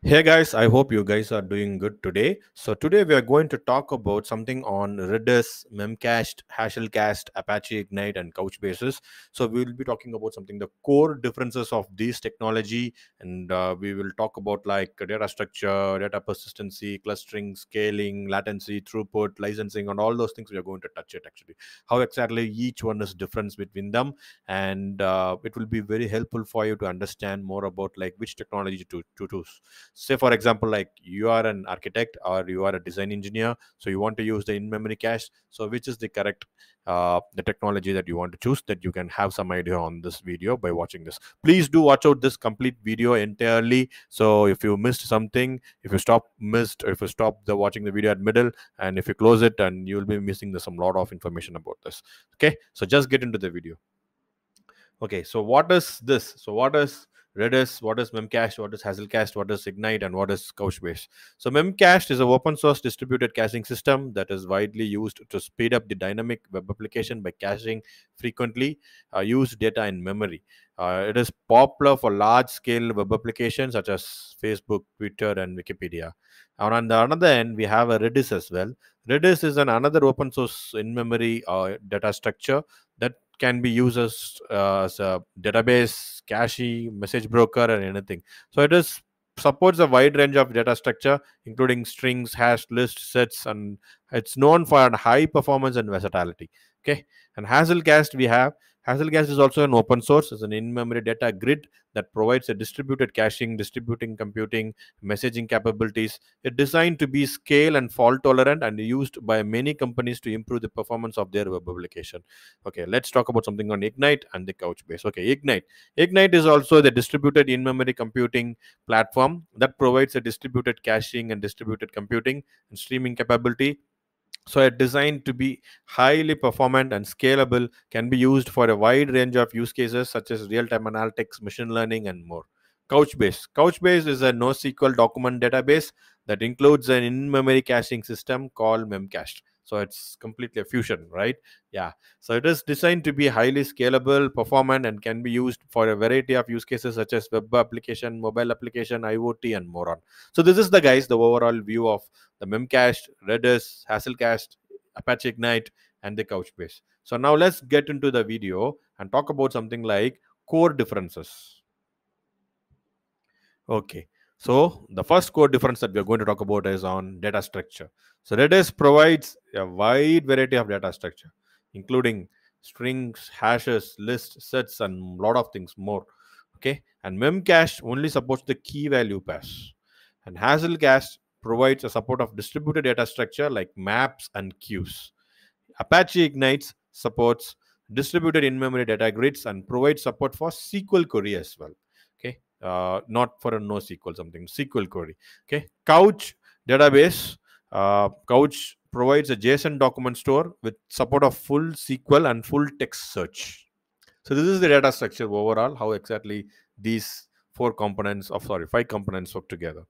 Hey guys, I hope you guys are doing good today. So today we are going to talk about something on Redis, Memcached, Hazelcast, Apache Ignite, and Couchbases. So we will be talking about something the core differences of these technology, and we will talk about like data structure, data persistency, clustering, scaling, latency, throughput, licensing, and all those things. We are going to touch it actually. How exactly each one is difference between them, and it will be very helpful for you to understand more about like which technology to choose. Say for example, like you are an architect or you are a design engineer, so you want to use the in-memory cache. So which is the correct the technology that you want to choose, that you can have some idea on this video by watching this. Please do watch out this complete video entirely, so if you missed something, if you if you stop the watching the video at middle, and if you close it, and you will be missing some lot of information about this. Okay, so just get into the video. Okay, so what is this? So what is Redis? What is Memcached? What is Hazelcast? What is Ignite? And what is Couchbase? So Memcached is an open source distributed caching system that is widely used to speed up the dynamic web application by caching frequently used data in memory. It is popular for large scale web applications such as Facebook, Twitter, and Wikipedia. And on the other end, we have a Redis as well. Redis is another open source in memory data structure that can be used as a database, cache, message broker, and anything. So it is supports a wide range of data structure, including strings, hash, lists, sets, and it's known for high performance and versatility. Okay, and Hazelcast is also an open source. It's an in-memory data grid that provides a distributed caching, distributing computing, messaging capabilities. It's designed to be scale and fault tolerant and used by many companies to improve the performance of their web application. Okay, let's talk about something on Ignite and the Couchbase. Okay, Ignite is also the distributed in-memory computing platform that provides a distributed caching and distributed computing and streaming capability. So it's designed to be highly performant and scalable, can be used for a wide range of use cases such as real-time analytics, machine learning, and more. Couchbase is a NoSQL document database that includes an in-memory caching system called Memcached. So it's completely a fusion, right? Yeah. So it is designed to be highly scalable, performant, and can be used for a variety of use cases such as web application, mobile application, IoT, and more on. So this is the overall view of the Memcached, Redis, Hazelcast, Apache Ignite, and the Couchbase. So now let's get into the video and talk about something like core differences. Okay, so the first core difference that we are going to talk about is on data structure. So Redis provides a wide variety of data structure, including strings, hashes, lists, sets, and a lot of things more. Okay, and Memcached only supports the key value pairs, and Hazelcast provides a support of distributed data structure like maps and queues. Apache Ignite supports distributed in-memory data grids and provides support for SQL query as well. Okay, not for a NoSQL something SQL query. Okay, Couch provides a JSON document store with support of full SQL and full text search. So this is the data structure overall. How exactly these five components work together.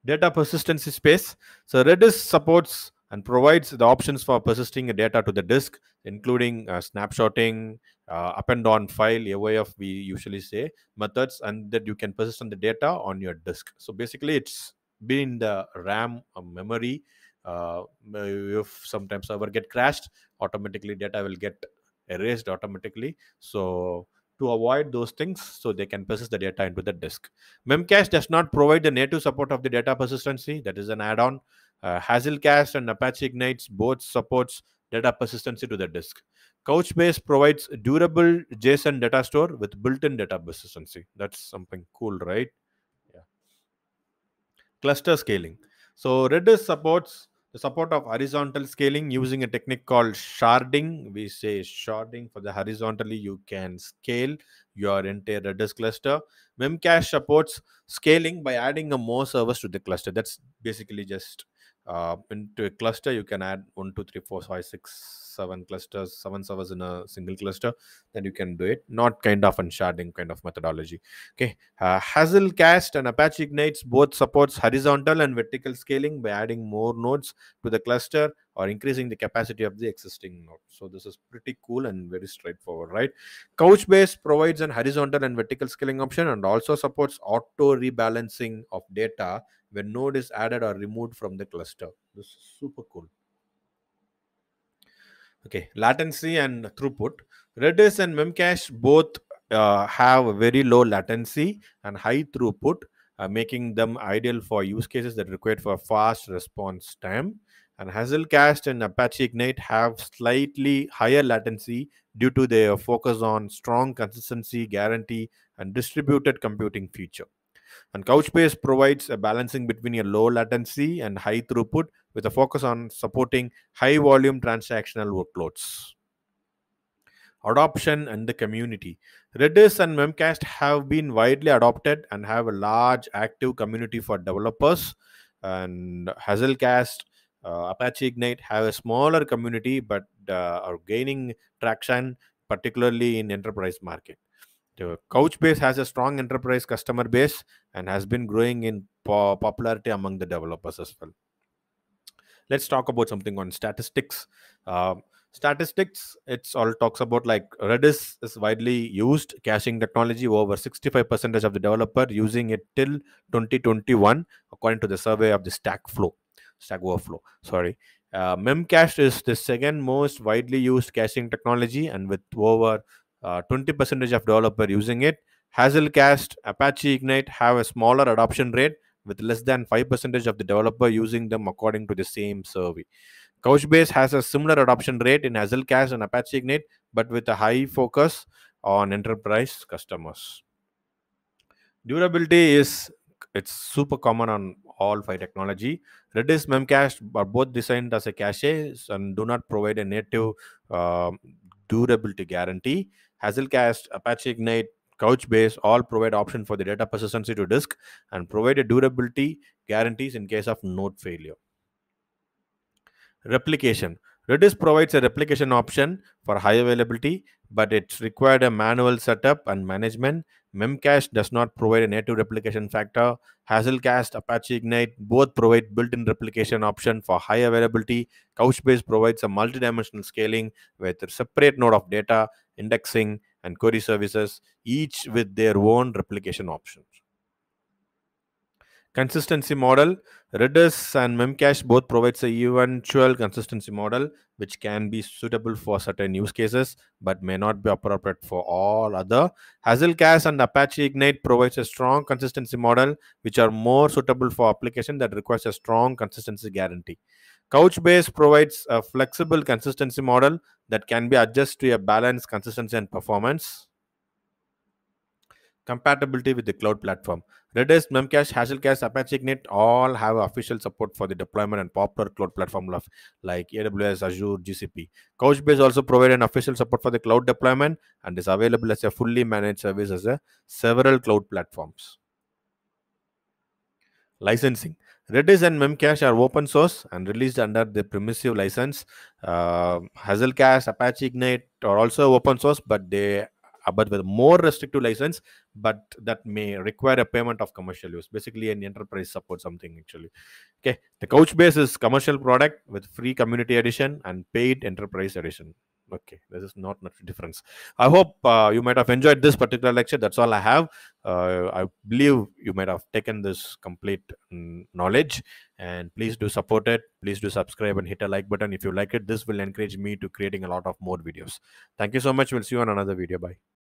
Data persistency space. So Redis supports and provides the options for persisting data to the disk, including snapshotting, append on file, AOF we usually say methods, and that you can persist on the data on your disk. So basically, it's been the RAM memory. If sometimes server get crashed, automatically data will get erased automatically. So to avoid those things, so they can persist the data into the disk. Memcached does not provide the native support of the data persistency. That is an add-on. Hazelcast and Apache Ignite both supports data persistency to the disk. Couchbase provides durable JSON data store with built-in data persistency. That's something cool, right? Yeah. Cluster scaling. So Redis supports the support of horizontal scaling using a technique called sharding. We say sharding for the horizontally you can scale your entire Redis cluster. Memcache supports scaling by adding a more servers to the cluster. That's basically just into a cluster, you can add 1 2 3 4 5 6 7 clusters, 7 servers in a single cluster. Then you can do it, not kind of unsharding kind of methodology. Okay, Hazelcast and Apache Ignites both supports horizontal and vertical scaling by adding more nodes to the cluster or increasing the capacity of the existing node. So this is pretty cool and very straightforward, right? Couchbase provides an horizontal and vertical scaling option and also supports auto rebalancing of data when node is added or removed from the cluster. This is super cool. Okay, latency and throughput. Redis and Memcached both have a very low latency and high throughput, making them ideal for use cases that require for fast response time. And Hazelcast and Apache Ignite have slightly higher latency due to their focus on strong consistency, guarantee, and distributed computing feature. And Couchbase provides a balancing between a low latency and high throughput with a focus on supporting high volume transactional workloads. Adoption and the community. Redis and Memcached have been widely adopted and have a large active community for developers. And Hazelcast, Apache Ignite have a smaller community but are gaining traction, particularly in enterprise market. The Couchbase has a strong enterprise customer base and has been growing in popularity among the developers as well. Let's talk about something on statistics. Statistics, it's all talks about like Redis is widely used caching technology. Over 65% of the developer using it till 2021, according to the survey of the Stack Overflow. Sorry. Memcached is the second most widely used caching technology, and with over 20% of developer using it. Hazelcast, Apache Ignite have a smaller adoption rate with less than 5% of the developer using them according to the same survey. Couchbase has a similar adoption rate in Hazelcast and Apache Ignite, but with a high focus on enterprise customers. Durability is it's super common on all five technology. Redis, Memcached are both designed as a cache and do not provide a native uh, durability guarantee. Hazelcast, Apache Ignite, Couchbase all provide option for the data persistency to disk and provide a durability guarantees in case of node failure. Replication. Redis provides a replication option for high availability, but it's required a manual setup and management. Memcached does not provide a native replication factor. Hazelcast, Apache Ignite both provide built-in replication option for high availability. Couchbase provides a multi-dimensional scaling with a separate node of data, indexing, and query services, each with their own replication options. Consistency model. Redis and Memcached both provides a eventual consistency model, which can be suitable for certain use cases, but may not be appropriate for all other. Hazelcast and Apache Ignite provides a strong consistency model, which are more suitable for application that requires a strong consistency guarantee. Couchbase provides a flexible consistency model that can be adjusted to a balanced consistency and performance. Compatibility with the cloud platform. Redis, Memcached, Hazelcast, Apache Ignite all have official support for the deployment and popular cloud platform like AWS, Azure, GCP. Couchbase also provide an official support for the cloud deployment and is available as a fully managed service as a several cloud platforms. Licensing. Redis and Memcached are open source and released under the permissive license. Hazelcast, Apache Ignite are also open source, but with more restrictive license, but that may require a payment of commercial use. Basically, an enterprise support something actually. Okay, the Couchbase is commercial product with free community edition and paid enterprise edition. Okay, this is not much difference. I hope you might have enjoyed this particular lecture. That's all I have. I believe you might have taken this complete knowledge, and please do support it. Please do subscribe and hit a like button if you like it. This will encourage me to creating a lot of more videos. Thank you so much. We'll see you on another video. Bye.